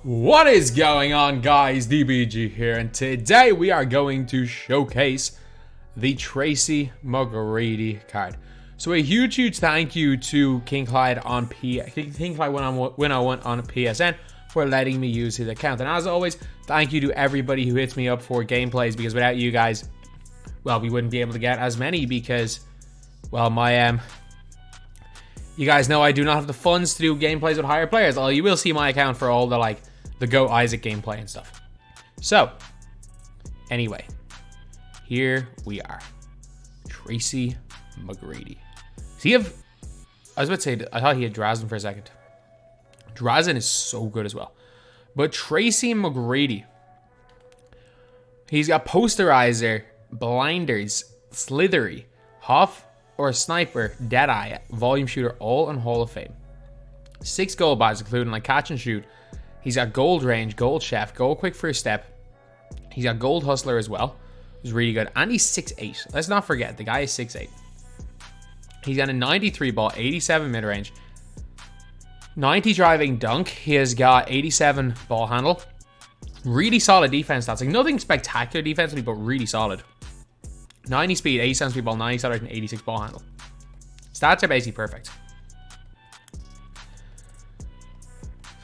What is going on, guys? DBG here, and today we are going to showcase the Tracy McGrady card. So a huge thank you to King Clyde on King Clyde 101 on PSN for letting me use his account. And as always, thank you to everybody who hits me up for gameplays, because without you guys, well, we wouldn't be able to get as many because, well, you guys know I do not have the funds to do gameplays with higher players. Although you will see my account for all the the Go Isaac gameplay and stuff. So, anyway, here we are. Tracy McGrady. Does he have... I was about to say, I thought he had Drazen for a second. Drazen is so good as well. But Tracy McGrady, he's got Posterizer, Blinders, Slithery, Huff or Sniper, Deadeye, Volume Shooter, all in Hall of Fame. 6 gold badges, including Catch and Shoot. He's got Gold Range, Gold Chef, Gold Quick First Step. He's got Gold Hustler as well. He's really good. And he's 6'8". Let's not forget, the guy is 6'8". He's got a 93 ball, 87 mid-range, 90 driving dunk. He has got 87 ball handle. Really solid defense stats. Nothing spectacular defensively, but really solid. 90 speed, 87 speed ball, 90 solid, and 86 ball handle. Stats are basically perfect.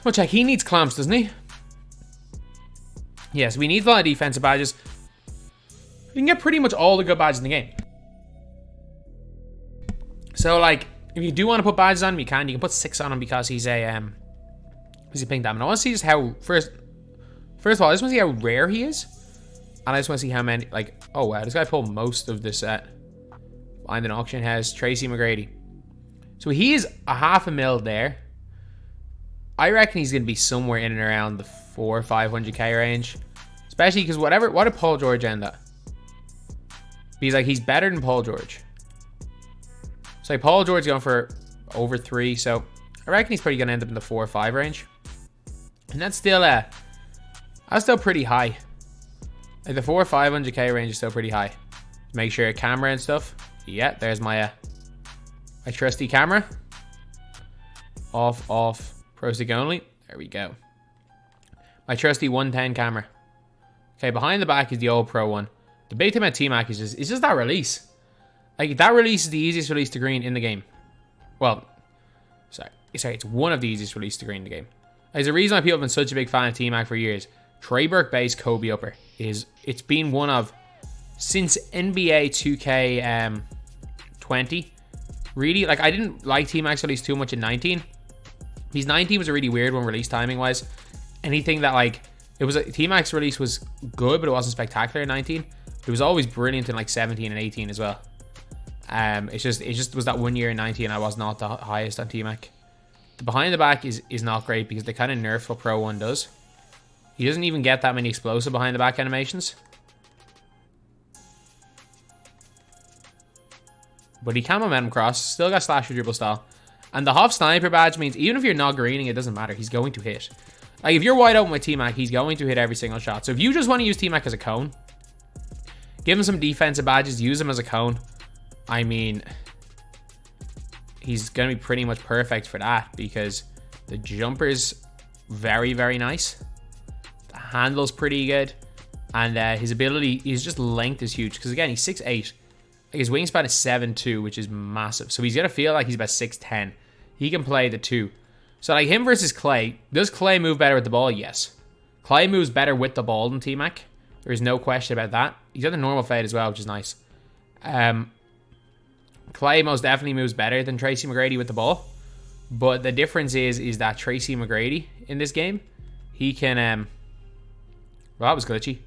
We'll check. He needs clamps, doesn't he? Yes, we need a lot of defensive badges. We can get pretty much all the good badges in the game. So, if you do want to put badges on him, you can. You can put 6 on him because he's a pink diamond. I want to see just how first of all, I just want to see how rare he is, and I just want to see how many. Oh wow, this guy pulled most of the set. Behind an auction has Tracy McGrady. So he is a 500,000 there. I reckon he's going to be somewhere in and around the 400k or 500k range. Especially because what did Paul George end at? He's better than Paul George. So Paul George going for over 3. So I reckon he's probably going to end up in the 4 or 5 range. And that's still pretty high. The 400k or 500k range is still pretty high. Make sure camera and stuff. Yeah, there's my trusty camera. Off. Pro stick only. There we go. My trusty 110 camera. Okay, behind the back is the old Pro one. The big thing about TMAC is just that release. That release is the easiest release to green in the game. Well, sorry, it's one of the easiest release to green in the game. There's a reason why people have been such a big fan of TMAC for years. Trey Burke based Kobe Upper it's been one of, since NBA 2K 20. Really, I didn't like TMAC's release too much in 19. His 19 was a really weird one release timing wise. Anything that TMAC's release was good, but it wasn't spectacular in 19. It was always brilliant in 17 and 18 as well. It just was that 1 year in 19 I was not the highest on TMAC. The behind the back is not great because they kind of nerf what Pro 1 does. He doesn't even get that many explosive behind the back animations. But he can momentum cross, still got slash or dribble style. And the Huff Sniper badge means even if you're not greening, it doesn't matter. He's going to hit. If you're wide open with TMAC, he's going to hit every single shot. So if you just want to use TMAC as a cone, give him some defensive badges, use him as a cone. He's going to be pretty much perfect for that because the jumper's very, very nice. The handle's pretty good. And his ability, his just length is huge. Because again, he's 6'8". His wingspan is 7'2", which is massive. So he's going to feel like he's about 6'10". He can play the 2. So him versus Clay. Does Clay move better with the ball? Yes. Clay moves better with the ball than TMAC. There is no question about that. He's got the normal fade as well, which is nice. Clay most definitely moves better than Tracy McGrady with the ball. But the difference is that Tracy McGrady in this game, he can... well, that was glitchy.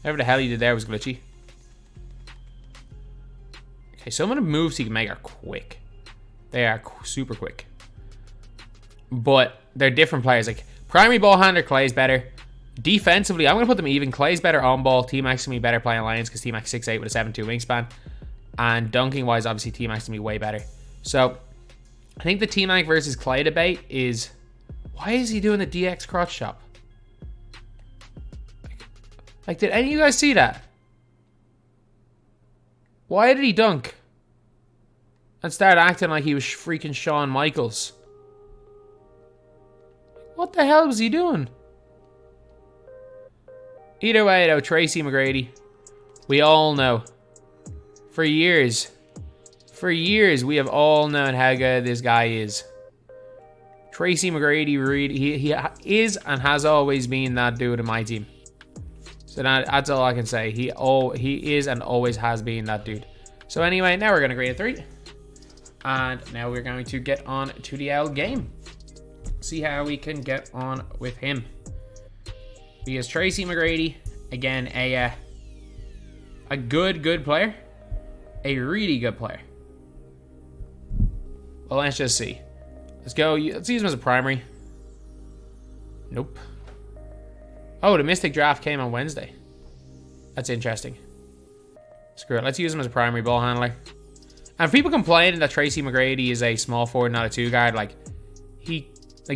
Whatever the hell he did there was glitchy. Okay, some of the moves he can make are quick. They are super quick. But they're different players. Primary ball handler, Clay's better. Defensively, I'm going to put them even. Clay's better on ball. T-Mac's going to be better playing Lions because T-Mac's 6'8" with a 7'2" wingspan. And dunking wise, obviously T-Mac's going to be way better. So, I think the T-Mac versus Clay debate is, why is he doing the DX crotch chop? Did any of you guys see that? Why did he dunk? And start acting like he was freaking Shawn Michaels. What the hell was he doing? Either way, though, Tracy McGrady, we all know. For years, we have all known how good this guy is. Tracy McGrady, really, he is and has always been that dude in my team. So that's all I can say. He is and always has been that dude. So anyway, now we're going to grade a 3. And now we're going to get on to the L game. See how we can get on with him. Because Tracy McGrady, again, a good player. A really good player. Well, let's just see. Let's go. Let's use him as a primary. Nope. Oh, the Mystic draft came on Wednesday. That's interesting. Screw it. Let's use him as a primary ball handler. And if people complaining that Tracy McGrady is a small forward, not a 2 guard, like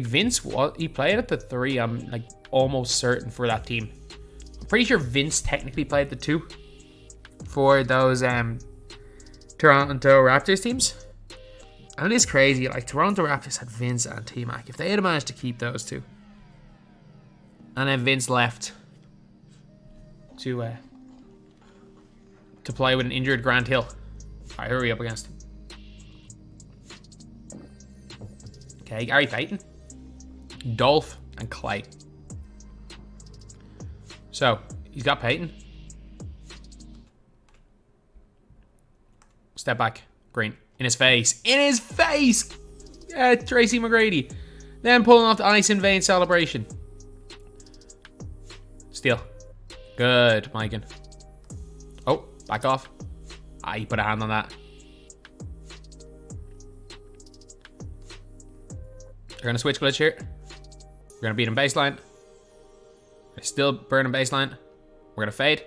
Vince, he played at the 3. I'm like almost certain for that team. I'm pretty sure Vince technically played the 2 for those Toronto Raptors teams. And it is crazy. Like Toronto Raptors had Vince and TMAC. If they had managed to keep those 2. And then Vince left to play with an injured Grant Hill. Alright, who are we up against? Okay, Gary Payton, Dolph, and Clay. So, he's got Payton. Step back. Green. In his face. In his face! Yeah, Tracy McGrady. Then pulling off the ice in vein celebration. Steal. Good, Mikan. Oh, back off. Ah, you put a hand on that. We're going to switch glitch here. We're going to beat him baseline. We're still burning baseline. We're going to fade.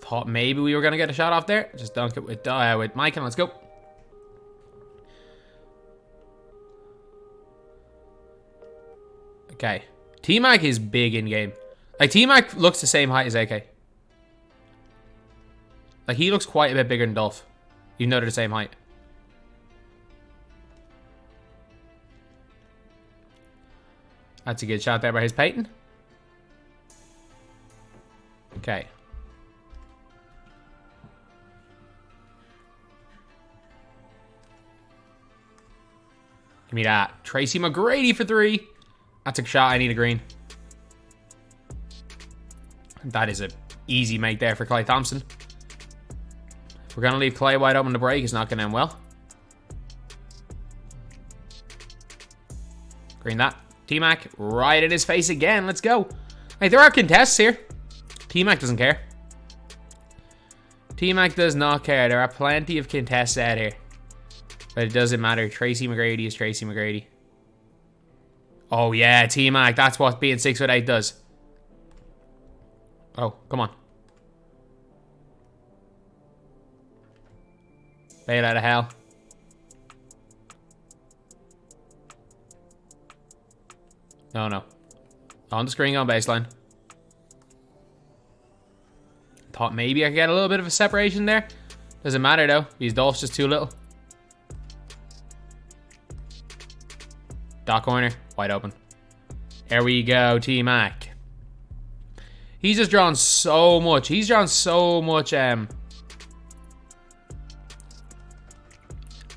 Thought maybe we were going to get a shot off there. Just dunk it with Mikan. Let's go. Okay. TMAC is big in game. Like, TMAC looks the same height as AK. Like, he looks quite a bit bigger than Dolph. Even though they're the same height. That's a good shot there by his Payton. Okay. Give me that. Tracy McGrady for 3. That's a shot. I need a green. That is an easy make there for Klay Thompson. We're going to leave Klay wide open to break. It's not going to end well. Green that. T-Mac right in his face again. Let's go. Hey, there are contests here. T-Mac doesn't care. T-Mac does not care. There are plenty of contests out here. But it doesn't matter. Tracy McGrady is Tracy McGrady. Oh, yeah. T-Mac. That's what being 6'8" does. Oh, come on. Bail out of hell. No. On the screen, on baseline. Thought maybe I could get a little bit of a separation there. Doesn't matter though. These Dolphs just too little. Dot corner, wide open. There we go, T-Mac. He's just drawn so much. He's drawn so much.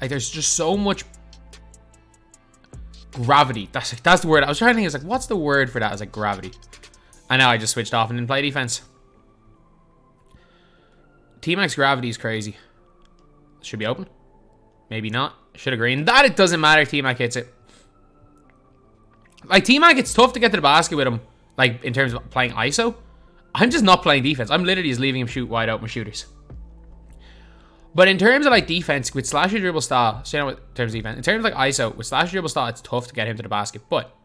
Like, there's just so much gravity. That's the word. I was trying to think. I was like, what's the word for that? I was like, gravity. I know. I just switched off and didn't play defense. T-Mac's gravity is crazy. Should be open. Maybe not. Should have green. That it doesn't matter. T-Mac hits it. Like, T-Mac, it's tough to get to the basket with him. Like, in terms of playing ISO. I'm just not playing defense. I'm literally just leaving him shoot wide open with shooters. But in terms of like defense with slasher dribble style, so you know, in terms of defense, in terms of like ISO with slasher dribble style, it's tough to get him to the basket. But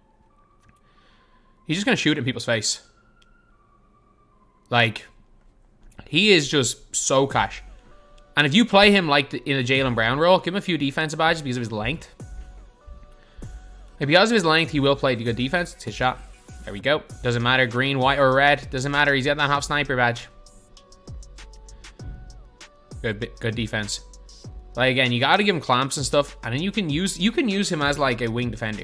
he's just gonna shoot in people's face. Like, he is just so cash. And if you play him like in a Jaylen Brown role, give him a few defensive badges because of his length. Like, because of his length, he will play the good defense. It's his shot. There we go. Doesn't matter green, white, or red. Doesn't matter. He's got that hop sniper badge. Good defense. Like, again, you gotta give him clamps and stuff, and then you can use him as like a wing defender.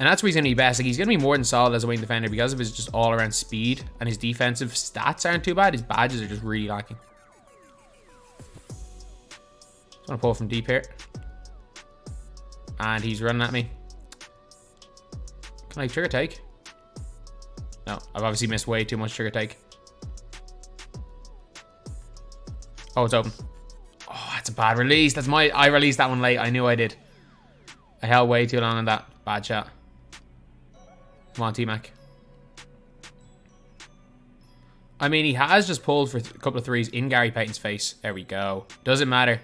And that's where he's going to be best. Like, he's going to be more than solid as a wing defender because of his just all-around speed. And his defensive stats aren't too bad. His badges are just really lacking. Just want to pull from deep here. And he's running at me. Can I trigger take? No, I've obviously missed way too much trigger take. Oh, it's open. Oh, that's a bad release. I released that one late. I knew I did. I held way too long on that. Bad shot. Come on, TMAC. I mean, he has just pulled for a couple of threes in Gary Payton's face. There we go. Doesn't matter.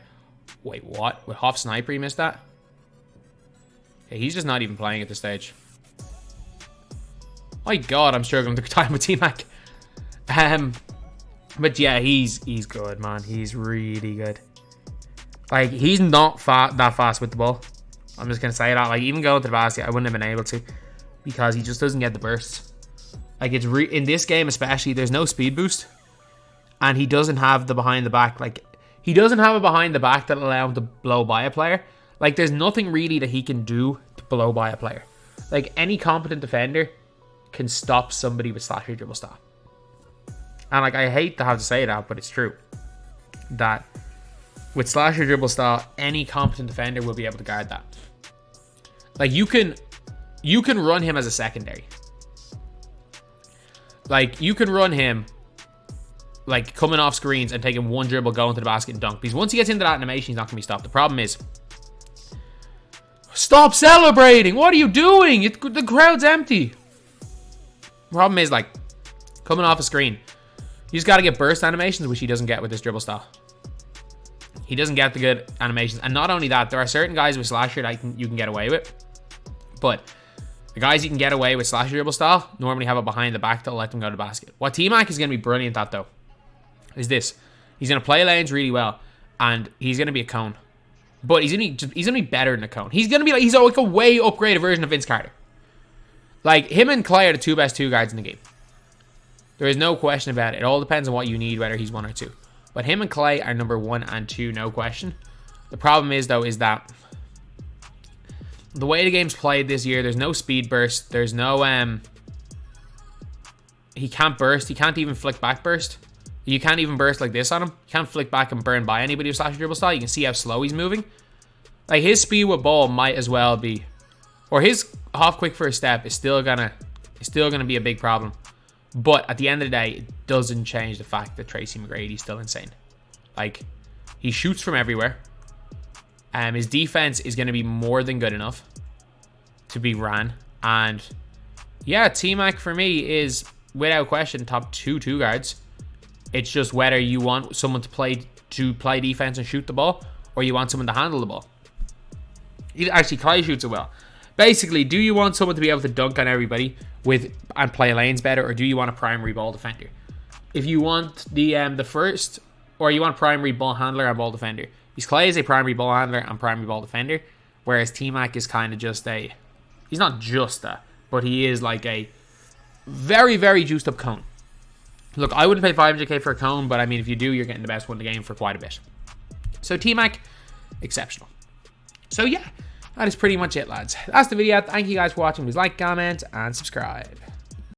Wait, what? With Hoff Sniper, he missed that? Okay, he's just not even playing at this stage. My God, I'm struggling to time with TMAC. But yeah, he's good, man. He's really good. Like, he's not that fast with the ball. I'm just going to say that. Like, even going to the basket, I wouldn't have been able to. Because he just doesn't get the bursts. Like, it's in this game especially, there's no speed boost. And he doesn't have the behind the back. Like, he doesn't have a behind the back that'll allow him to blow by a player. Like, there's nothing really that he can do to blow by a player. Like, any competent defender can stop somebody with slasher dribble style. And, like, I hate to have to say that, but it's true. That with slasher dribble style, any competent defender will be able to guard that. Like, you can run him as a secondary. Like, you can run him, like, coming off screens and taking one dribble, going to the basket and dunk. Because once he gets into that animation, he's not going to be stopped. The problem is, stop celebrating! What are you doing? The crowd's empty. The problem is, like, coming off a screen, you just got to get burst animations, which he doesn't get with this dribble style. He doesn't get the good animations. And not only that, there are certain guys with slasher that you can get away with. But the guys you can get away with slasher dribble style normally have a behind the back that'll let them go to the basket. What TMAC is going to be brilliant at, though, is this. He's going to play lanes really well, and he's going to be a cone. But he's going to be better than a cone. He's going to be like, he's like a way upgraded version of Vince Carter. Like, him and Clay are the two best two guards in the game. There is no question about it. It all depends on what you need, whether he's one or two. But him and Clay are number 1 and 2, no question. The problem is, though, is that the way the game's played this year, there's no speed burst. There's no, he can't burst. He can't even flick back burst. You can't even burst like this on him. You can't flick back and burn by anybody with slasher dribble style. You can see how slow he's moving. Like, his speed with ball might as well be, or his half quick first step is still gonna be a big problem. But at the end of the day, it doesn't change the fact that Tracy McGrady is still insane. Like, he shoots from everywhere. His defense is going to be more than good enough to be ran. And yeah, TMAC for me is, without question, top 2 guards. It's just whether you want someone to play defense and shoot the ball, or you want someone to handle the ball. Actually, Clay shoots it well. Basically, do you want someone to be able to dunk on everybody and play lanes better, or do you want a primary ball defender? If you want the first, or you want primary ball handler and ball defender, because Clay is a primary ball handler and primary ball defender, whereas TMAC is kind of just he's not just that, but he is like a very, very juiced up cone. Look, I wouldn't pay 500k for a cone, but I mean, if you do, you're getting the best one in the game for quite a bit. So TMAC, exceptional. So yeah, that is pretty much it, lads. That's the video. Thank you guys for watching. Please like, comment, and subscribe.